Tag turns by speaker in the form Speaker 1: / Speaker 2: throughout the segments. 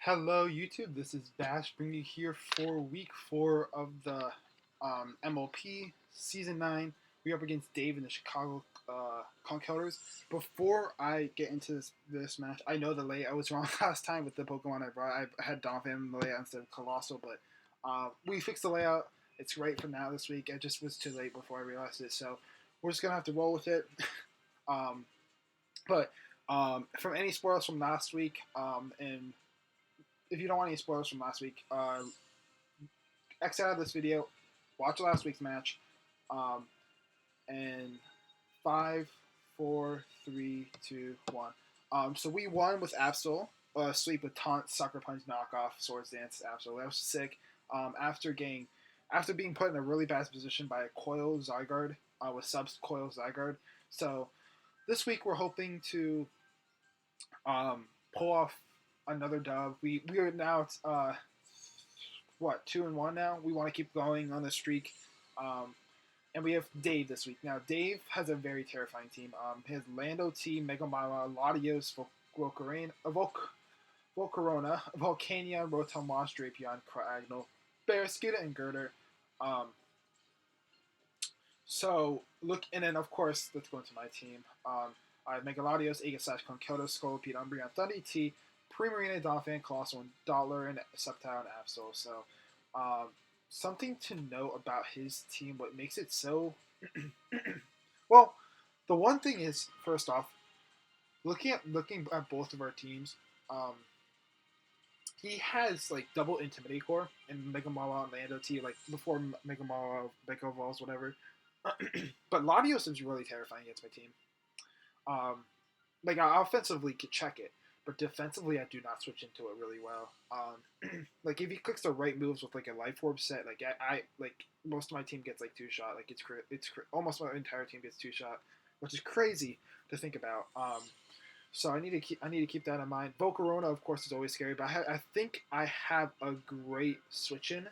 Speaker 1: Hello YouTube, this is Bash bringing you here for week 4 of the MLP Season 9. We're up against Dave in the Chicago Conkelders. Before I get into this match, I know the layout was wrong last time with the Pokemon I brought. I had Donphan in the layout instead of Colossal, but we fixed the layout. It's right for now this week. I just was too late before I realized it, so we're just going to have to roll with it. um, but from any spoilers from last week, and if you don't want any spoilers from last week, exit out of this video, watch last week's match, and 5, 4, 3, 2, 1. So we won with Absol, sweep with Taunt, Sucker Punch, Knockoff, Swords Dance, Absol. That was sick. After being put in a really bad position by a Coil Zygarde, with subs Coil Zygarde. So this week we're hoping to pull off another dub. We are now 2-1 now. We want to keep going on the streak. And we have Dave this week. Now Dave has a very terrifying team. He has Lando T, Mega Mila, Latios, Volcarona, Volcania, Rotom-Wash, Drapion, Cryogonal, Barraskewda, and Girder. And then of course, let's go into my team. I have Megaladios, Aegislash, Conkeldurr, Scolipede, Umbreon, Thunder T, Primarina, Donphan, Colossal, and Dottler, and Sceptile, and Absol. So, something to know about his team, what makes it so... well, the one thing is, first off, looking at both of our teams, he has, like, double Intimidate Core in Mega Mawile and Lando T, like, before Mega Mawile, Mega Evolves, whatever. But Latios is really terrifying against my team. Like, I offensively could check it, but defensively I do not switch into it really well. Like, if he clicks the right moves with like a Life Orb set, like I like most of my team gets like 2-shot. Like almost my entire team gets 2-shot, which is crazy to think about. So I need to keep that in mind. Volcarona, of course, is always scary, but I think I have a great switch in.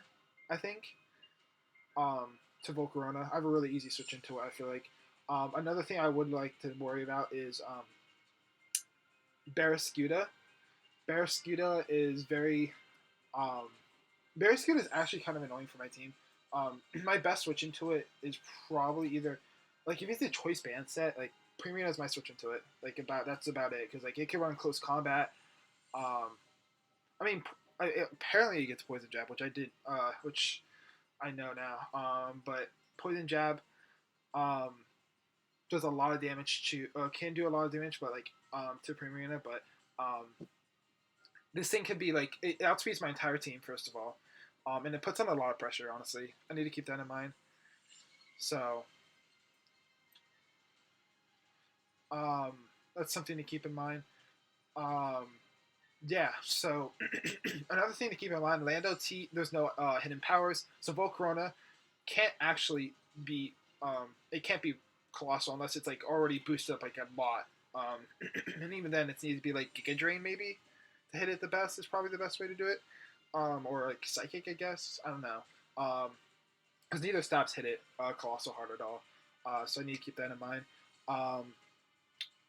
Speaker 1: I think to Volcarona, I have a really easy switch into it. I feel like. Another thing I would like to worry about is Barraskewda. Barraskewda is very... Barraskewda is actually kind of annoying for my team. My best switch into it is probably either... Like, if it's a choice band set, like, Primarina is my switch into it. Like, that's about it. Because, like, it can run close combat. I mean, apparently it gets Poison Jab, which I did... which I know now. But Poison Jab... does a lot of damage to can do a lot of damage, but like to Primarina. But this thing could be like it outspeeds my entire team first of all, and it puts on a lot of pressure. Honestly, I need to keep that in mind. So that's something to keep in mind. Yeah. So another thing to keep in mind: Lando T. There's no hidden powers, so Volcarona can't actually be. It can't be Colossal unless it's like already boosted up like a lot. And even then, it needs to be like Giga Drain maybe to hit it the best is probably the best way to do it. Or like Psychic, I guess. I don't know. Because neither stabs hit it Colossal hard at all. So I need to keep that in mind.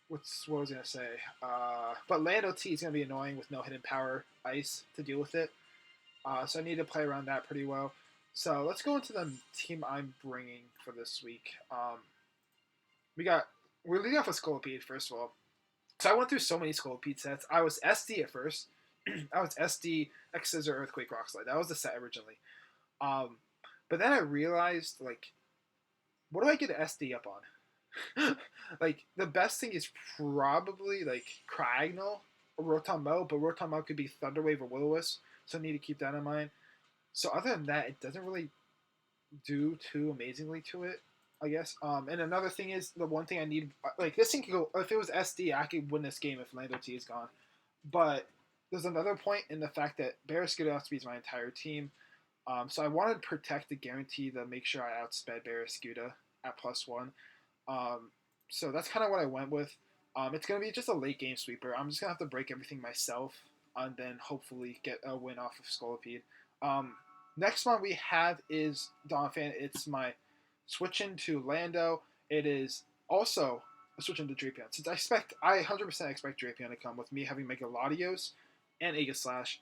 Speaker 1: What was I gonna say? But Lando T is gonna be annoying with no hidden power ice to deal with it. So I need to play around that pretty well. So let's go into the team I'm bringing for this week. We're leading off with Scolipede, first of all. So I went through so many Scolipede sets. I was SD at first. I was SD, X Scissor, Earthquake, Rock Slide. That was the set originally. But then I realized, like, what do I get SD up on? Like, the best thing is probably, like, Cryogonal or Rotom-Mo, but Rotom-Mo could be Thunder Wave or Will-O-Wisp, so I need to keep that in mind. So other than that, it doesn't really do too amazingly to it, I guess. And another thing is, the one thing I need, like, this thing could go, if it was SD, I could win this game if Lando T is gone. But there's another point in the fact that Barraskewda outspeeds my entire team. So I wanted to protect the guarantee to make sure I outsped Barraskewda at +1. So that's kind of what I went with. It's going to be just a late game sweeper. I'm just going to have to break everything myself and then hopefully get a win off of Scolipede. Next one we have is Donphan. It's my switch into Lando. It is also a switch into Drapion. Since I 100% expect Drapion to come with me having Megalodios and Aegislash.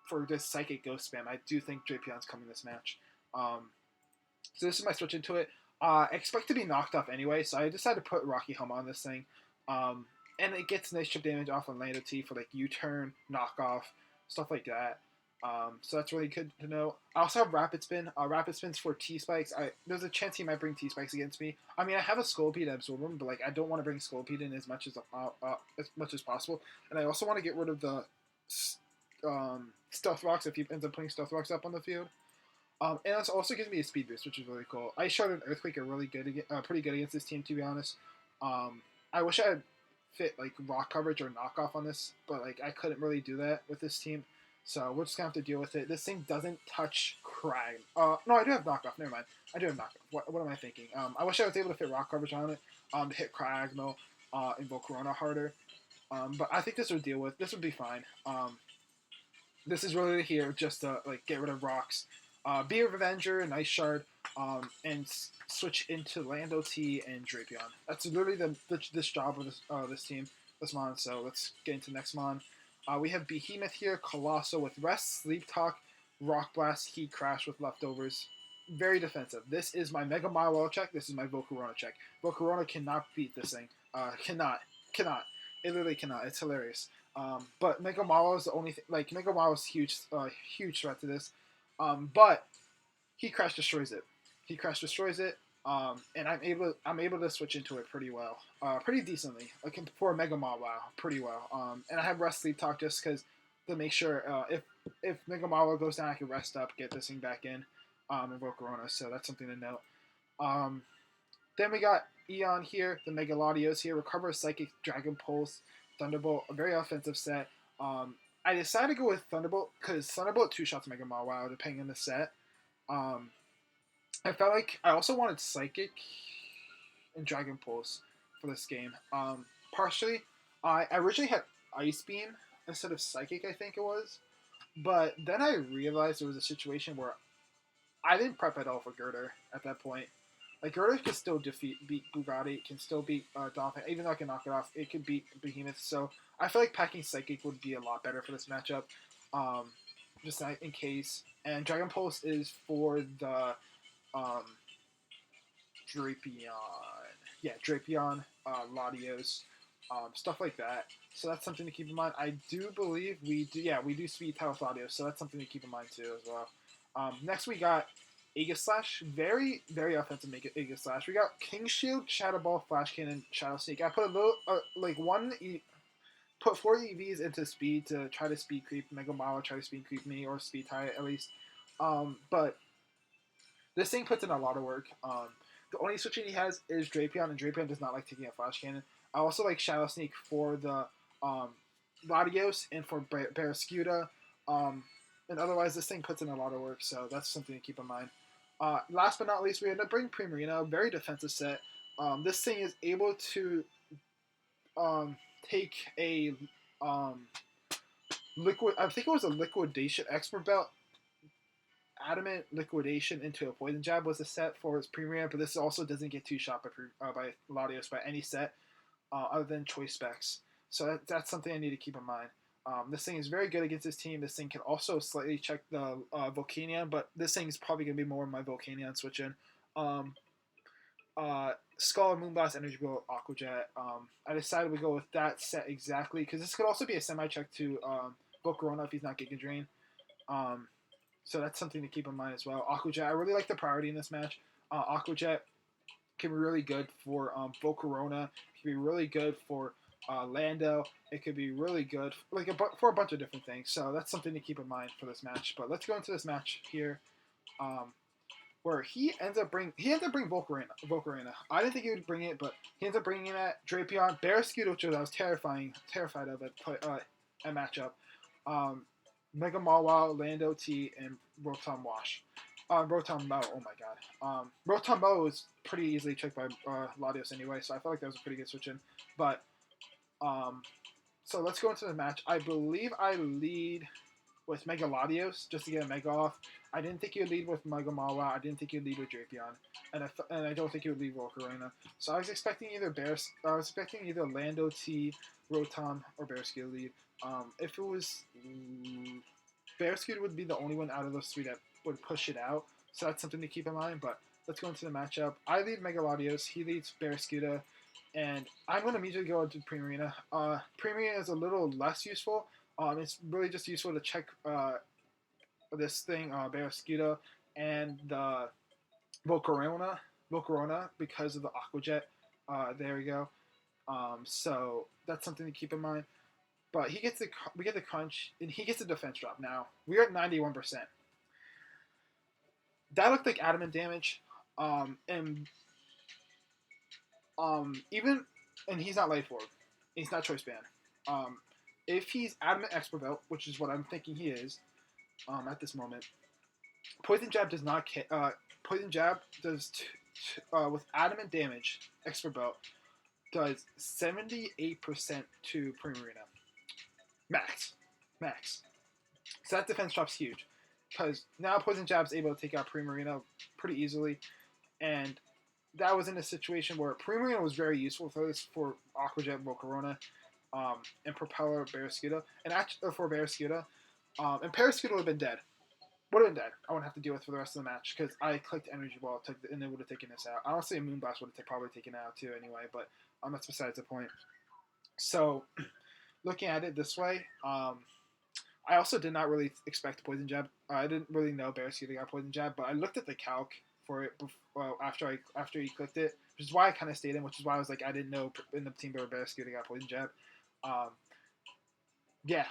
Speaker 1: for this Psychic Ghost spam. I do think Drapion's coming this match. So this is my switch into it. I expect to be knocked off anyway, so I decided to put Rocky Helmet on this thing. And it gets nice chip damage off on Lando T for like U-turn, knockoff, stuff like that. So that's really good to know. I also have Rapid Spin. Rapid Spin's for T-Spikes. There's a chance he might bring T-Spikes against me. I mean, I have a Scolipede and Absorb him, but like I don't want to bring Scolipede in as much as possible. And I also want to get rid of the Stealth Rocks if he ends up putting Stealth Rocks up on the field. And it also gives me a speed boost, which is really cool. Ice Shard and Earthquake are really good, pretty good against this team, to be honest. I wish I had fit like rock coverage or knockoff on this, but like I couldn't really do that with this team. So we're just gonna have to deal with it. This thing doesn't touch Krag. No, I do have knockoff. Never mind. I do have knockoff. What am I thinking? I wish I was able to fit rock coverage on it. To hit Cragmo, invoke Corona harder. But I think this would deal with. This would be fine. This is really here just to like get rid of rocks. Be a Revenger and Ice Shard, and switch into Lando T and Drapion. That's literally this job of this team, this mon. So let's get into next mon. We have Behemoth here, Colossal with Rest, Sleep Talk, Rock Blast, Heat Crash with Leftovers. Very defensive. This is my Mega Mile check. This is my Volcarona check. Volcarona cannot beat this thing. Cannot. It literally cannot. It's hilarious. But Mega Mile is the only thing. Like Mega Mile is huge threat to this. But Heat Crash destroys it. Heat Crash destroys it. And I'm able to switch into it pretty well, pretty decently. Like for a Mega Mile, wow, pretty well. And I have Rest Sleep Talk just because to make sure if Mega Mile goes down, I can rest up, get this thing back in, and Volcarona. So that's something to note. Then we got Eon here, the Mega Latios here, Recover Psychic, Dragon Pulse, Thunderbolt, a very offensive set. I decided to go with Thunderbolt because Thunderbolt two shots Mega Mile, wow, depending on the set. I felt like I also wanted Psychic and Dragon Pulse for this game. Partially, I originally had Ice Beam instead of Psychic, I think it was. But then I realized there was a situation where I didn't prep at all for Girder at that point. Like, Girder can still beat Bugatti, can still beat Dolphin. Even though I can knock it off, it could beat Behemoth. So I feel like packing Psychic would be a lot better for this matchup. Just in case. And Dragon Pulse is for the Drapion. Yeah, Drapion, Latios, stuff like that. So that's something to keep in mind. I do believe we do speed tie with Latios, so that's something to keep in mind too as well. Next we got Aegis Slash, very, very offensive Aegis Slash. We got King Shield, Shadow Ball, Flash Cannon, Shadow Sneak. I put a little, put 4 EVs into speed to try to speed creep Mega Mile, try to speed creep me, or speed tie at least. But this thing puts in a lot of work. The only switching he has is Drapion, and Drapion does not like taking a Flash Cannon. I also like Shadow Sneak for the Latios and for Barraskewda. And otherwise, this thing puts in a lot of work, so that's something to keep in mind. Last but not least, we end up bringing Primarina, very defensive set. This thing is able to take a liquid. I think it was a liquidation expert belt. Adamant liquidation into a poison jab was a set for his Primarina, but this also doesn't get two shot by Latios by any set other than choice specs. So that's something I need to keep in mind. This thing is very good against this team. This thing can also slightly check the Volcanion, but this thing is probably going to be more of my Volcanion switch in. Skull, Moonblast, Energy Blow, Aqua Jet. I decided we go with that set exactly, because this could also be a semi-check to Volcarona if he's not Giga Drain. So that's something to keep in mind as well. Aqua Jet, I really like the priority in this match. Aqua Jet can be really good for Volcarona. It can be really good for Lando. It could be really good for a bunch of different things. So that's something to keep in mind for this match. But let's go into this match here, where he ends up bringing Volcarina. I didn't think he would bring it, but he ends up bringing that Drapion, Barraskewda, which I was terrified of at matchup. Mega Mawile, Lando T, and Rotom Wash. Rotom Mo, oh my god. Rotom Mo was pretty easily checked by Latios anyway, so I felt like that was a pretty good switch in. But, so let's go into the match. I believe I lead with Mega Latios just to get a Mega off. I didn't think he would lead with Mega Mawa. I didn't think he would lead with Drapion, and I don't think he would lead Volcarona. So I was expecting either Lando T, Rotom, or Bearskew lead. If it was Bearskew would be the only one out of those three that would push it out. So that's something to keep in mind. But let's go into the matchup. I lead Mega Latios. He leads Bearskew. And I'm going to immediately go into Primarina. Primarina is a little less useful. It's really just useful to check this thing, Barraskewda, and the Volcarona because of the Aqua Jet. There we go. So that's something to keep in mind. But we get the crunch, and he gets the defense drop. Now we're at 91%. That looked like adamant damage, and he's not life orb, he's not choice band. If he's adamant expert belt, which is what I'm thinking he is, at this moment, poison jab does not. Poison jab does with adamant damage. Expert belt does 78% to Primarina. Max. So that defense drop's huge because now poison jab's able to take out Primarina pretty easily, and that was in a situation where Primarina was very useful for Aqua Jet, Volcarona, and Propeller Barraskewda, and actually for Barraskewda, and Barraskewda would have been dead. Would have been dead. I wouldn't have to deal with for the rest of the match because I clicked Energy Ball, and it would have taken this out. Honestly, a Moonblast would have probably taken it out too anyway, but that's besides the point. So, looking at it this way, I also did not really expect Poison Jab. I didn't really know Barraskewda got Poison Jab, but I looked at the calc for it after he clicked it, which is why I kind of stayed in, which is why I was like, I didn't know in the team where Barraskewda got Poison Jab. Yeah.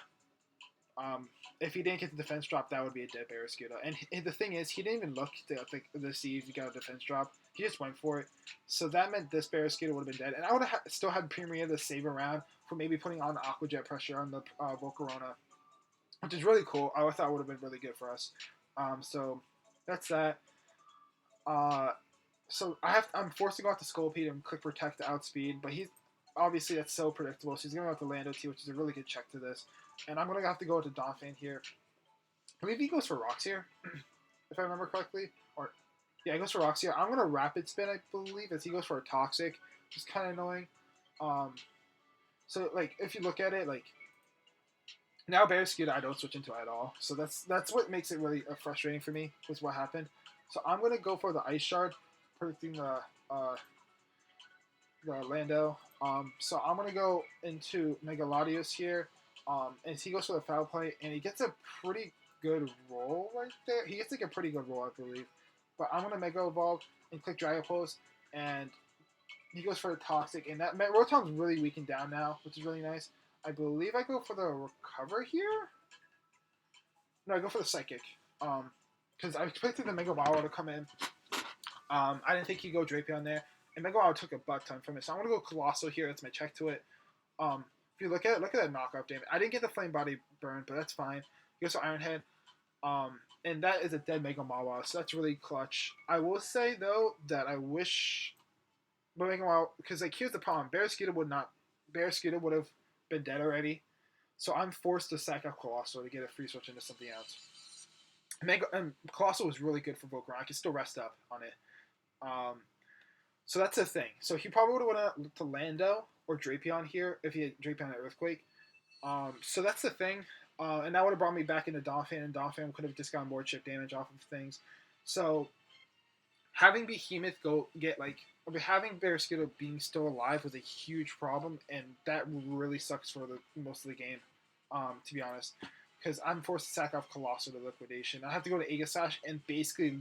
Speaker 1: If he didn't get the defense drop, that would be a dead Barraskewda. And the thing is, he didn't even look to see if he got a defense drop. He just went for it. So that meant this Barraskewda would have been dead. And I would have still had Primarina to save around for maybe putting on Aqua Jet pressure on the Volcarona, which is really cool. I thought would have been really good for us. So that's that. So I'm forced to go out to Scolipede and click Protect to outspeed, but obviously that's so predictable. So he's going to go out to Lando T, which is a really good check to this. And I'm going to have to go to Donphan here. I believe he goes for Rocks here, if I remember correctly. Yeah, he goes for Rocks here. I'm going to Rapid Spin, I believe, as he goes for a Toxic, which is kind of annoying. So, like, if you look at it, like, now Barraskewda I don't switch into at all. So that's what makes it really frustrating for me, is what happened. So I'm going to go for the Ice Shard, predicting the Lando. So I'm going to go into Mega Latios here. And he goes for the Foul Play, and he gets a pretty good roll right there. He gets like a pretty good roll, I believe. But I'm going to Mega Evolve and click Dragon Pulse, and he goes for a Toxic. And that Rotom's really weakened down now, which is really nice. I believe I go for the Recover here? No, I go for the Psychic. Because I expected the Mega Evolve to come in. I didn't think he'd go Drapion there. And Mega Evolve took a butt ton from it. So I'm going to go Colossal here. That's my check to it. If you look at that knockoff damage, I didn't get the Flame Body burn, but that's fine. He goes to Iron Head, and that is a dead Mega Mawa, so that's really clutch. I will say though that I wish, but Mega Mawa, because like here's the problem: Barraskewda would have been dead already, so I'm forced to sack up Colossal to get a free switch into something else. And Colossal was really good for Volcarona. I can still rest up on it. So that's the thing. So he probably would have went to Lando or Drapion here if he had Drapion at Earthquake. So that's the thing. And that would have brought me back into Donphan, and Donphan could have just gotten more chip damage off of things. So having Behemoth having Barraskewda being still alive was a huge problem, and that really sucks for most of the game, to be honest. Because I'm forced to sack off Colossal to Liquidation. I have to go to Aegislash and basically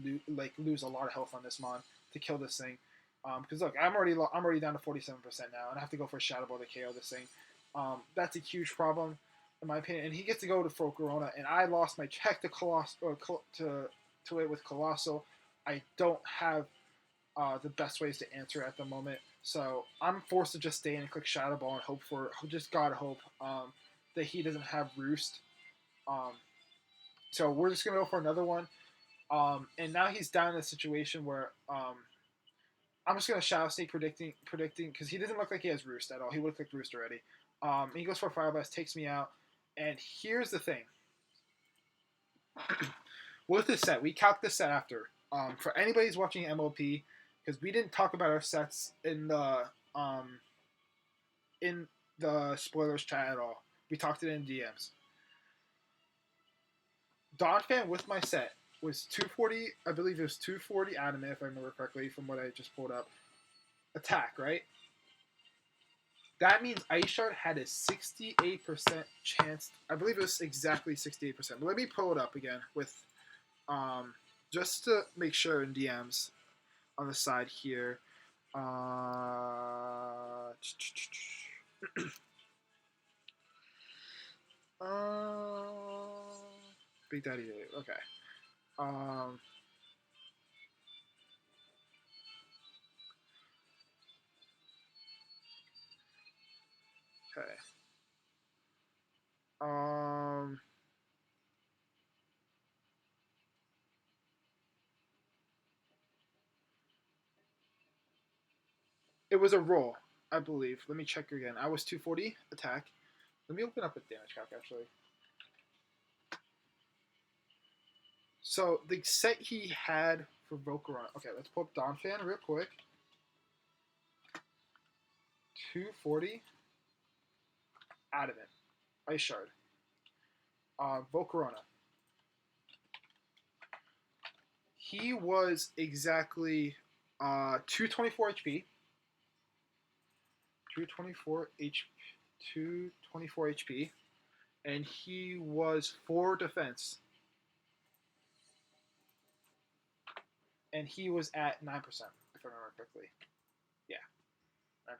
Speaker 1: lose a lot of health on this mon to kill this thing. Because look, I'm already down to 47% now, and I have to go for a Shadow Ball to KO this thing. That's a huge problem, in my opinion. And he gets to go to Volcarona, and I lost my check to it with Colossal. I don't have the best ways to answer at the moment, so I'm forced to just stay in and click Shadow Ball and hope that he doesn't have Roost. So we're just gonna go for another one. And now he's down in a situation where I'm just gonna Shadow Sneak predicting because he doesn't look like he has Roost at all. He would have clicked Roost already. He goes for Fire Blast, takes me out, and here's the thing. with this set, we calc this set after. For anybody who's watching MLP, because we didn't talk about our sets in the spoilers chat at all. We talked it in DMs. Don Fan with my set was 240. I believe it was 240 adamant, if I remember correctly, from what I just pulled up. Attack, right? That means Ice Shard had a 68% chance. I believe it was exactly 68%. But let me pull it up again with, just to make sure in DMs on the side here. Big Daddy Dave. Okay. Okay. It was a roll, I believe. Let me check again. I was 240 attack. Let me open up a damage calc actually. So the set he had for Volcarona. Okay, let's pull up Donphan real quick. 240 Adamant. Ice Shard. Volcarona. He was exactly 224 HP. 224 HP. And he was 4 defense. And he was at 9%, if I remember correctly. Yeah, 9%.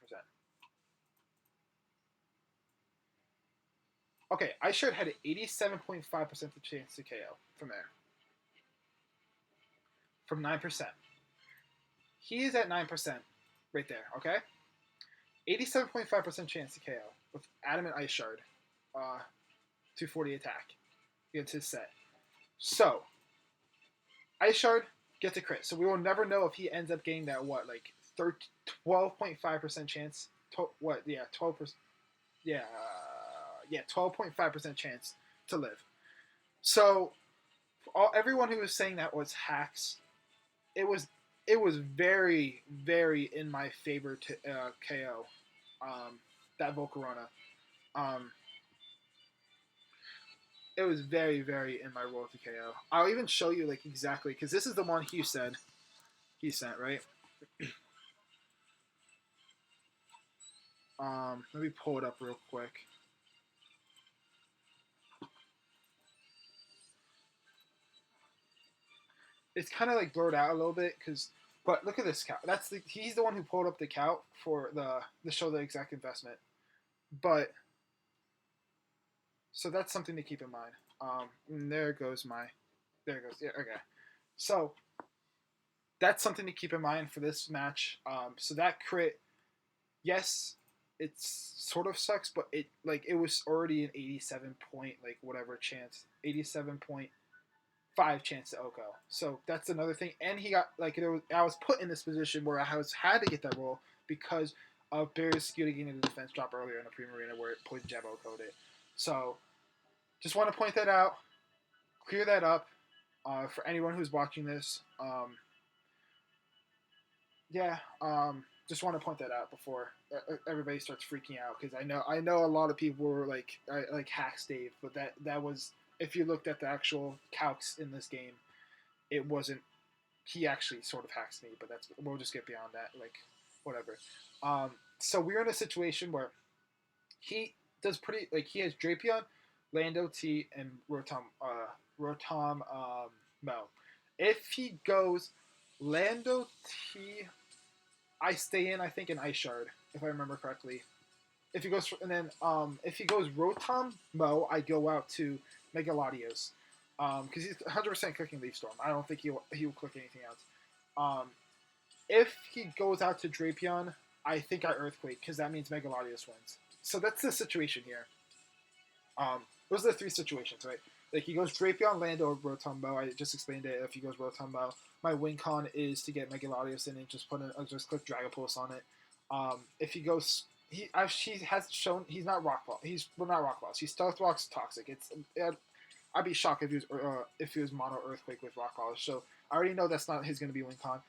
Speaker 1: Okay, Ice Shard had an 87.5% chance to KO from there. From 9%. He is at 9% right there, okay? 87.5% chance to KO with Adamant Ice Shard. 240 attack against his set. So, Ice Shard gets a crit. So we will never know if he ends up getting that, 12.5% chance. 12%. Yeah, 12.5% chance to live. So, everyone who was saying that was hacks, it was very, very in my favor to KO that Volcarona. It was very, very in my role to KO. I'll even show you exactly, because this is the one he sent, right? Let me pull it up real quick. It's kind of blurred out a little bit but look at this count. He's the one who pulled up the count for the show the exact investment. But so that's something to keep in mind. There it goes. Yeah, okay. So that's something to keep in mind for this match. So that crit, yes, it sort of sucks, but it was already an 87 point whatever chance, 87.5 chance to Oko. So that's another thing. And he got I was put in this position where I had to get that roll because of Barry's skill getting the defense drop earlier in the Prima Arena where it Poison Jab Oko'd it. So just want to point that out, clear that up for anyone who's watching this. Just want to point that out before everybody starts freaking out, because I know a lot of people were like hacks Dave, but that was, if you looked at the actual calcs in this game, it wasn't. He actually sort of hacks me, but we'll just get beyond that, whatever. So we're in a situation where he does pretty, he has Drapion, Lando T, and Rotom Mo. If he goes Lando T, I stay in, I think, in Ice Shard, if I remember correctly. If he goes, and then if he goes Rotom Mo, I go out to Mega Latios, because he's 100% clicking Leaf Storm. I don't think he'll click anything else. If he goes out to Drapion, I think I Earthquake, because that means Mega Latios wins. So that's the situation here. Those are the 3 situations, right? He goes Drapion, Lando, or Rotom Mo. I just explained it. If he goes Rotom Mo, my win con is to get Mega Latios in and just click Dragapulse on it. If he goes, he has shown he's not Rock Ball. He's not Rock Balls. He's Stealth Rock's Toxic. I'd be shocked if he was mono Earthquake with Rock Polish. So I already know that's not his going to be win con.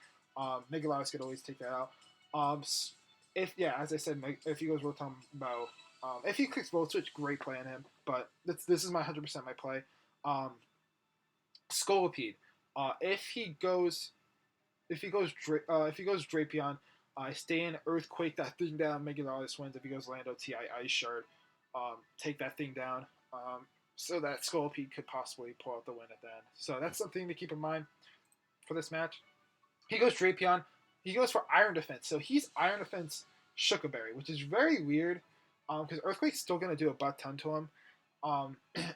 Speaker 1: Mega Latios could always take that out. If yeah, as I said, if he goes Rotom Bow, if he clicks Volt Switch, great play on him. But this is my 100% my play. Scolipede. If he goes Drapion, I stay in Earthquake that thing down. Mega Latios wins. If he goes Lando T, I Ice Shard, take that thing down. So that Scolipede could possibly pull out the win at the end. So that's something to keep in mind for this match. He goes Drapion. He goes for Iron Defense. So he's Iron Defense Shuckleberry, which is very weird because Earthquake's still going to do a butt ton to him.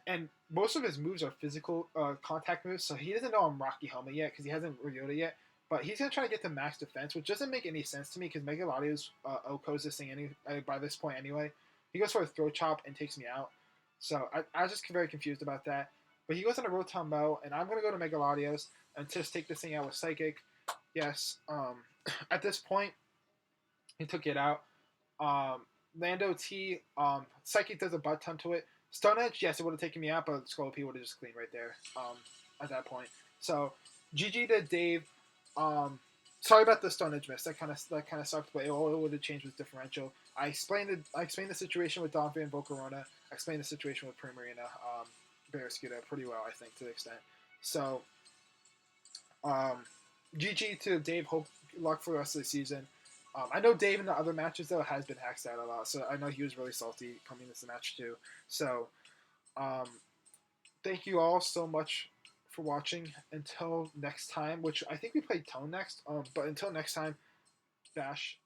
Speaker 1: And most of his moves are physical contact moves, so he doesn't know I'm Rocky Helmet yet because he hasn't revealed it yet. But he's going to try to get to max defense, which doesn't make any sense to me because Mega Latios OHKOs this thing by this point anyway. He goes for a Throat Chop and takes me out. So I was just very confused about that. But he goes on a Rotom Bow, and I'm going to go to Mega Latios and just take this thing out with Psychic. Yes, at this point, he took it out. Lando T, Psychic does a butt ton to it. Stone Edge, yes, it would have taken me out, but Scolipede would have just cleaned right there at that point. So, GG to Dave. Sorry about the Stone Edge miss. That kind of sucked, but all it would have changed was differential. I explained the situation with Donphy and Volcarona. I explained the situation with Primarina, Barraskewda pretty well, I think, to the extent. So, GG to Dave. Hope luck for the rest of the season. I know Dave in the other matches, though, has been hacked out a lot, so I know he was really salty coming this match, too. So, thank you all so much for watching. Until next time, which I think we play Tone next, but until next time, Dash.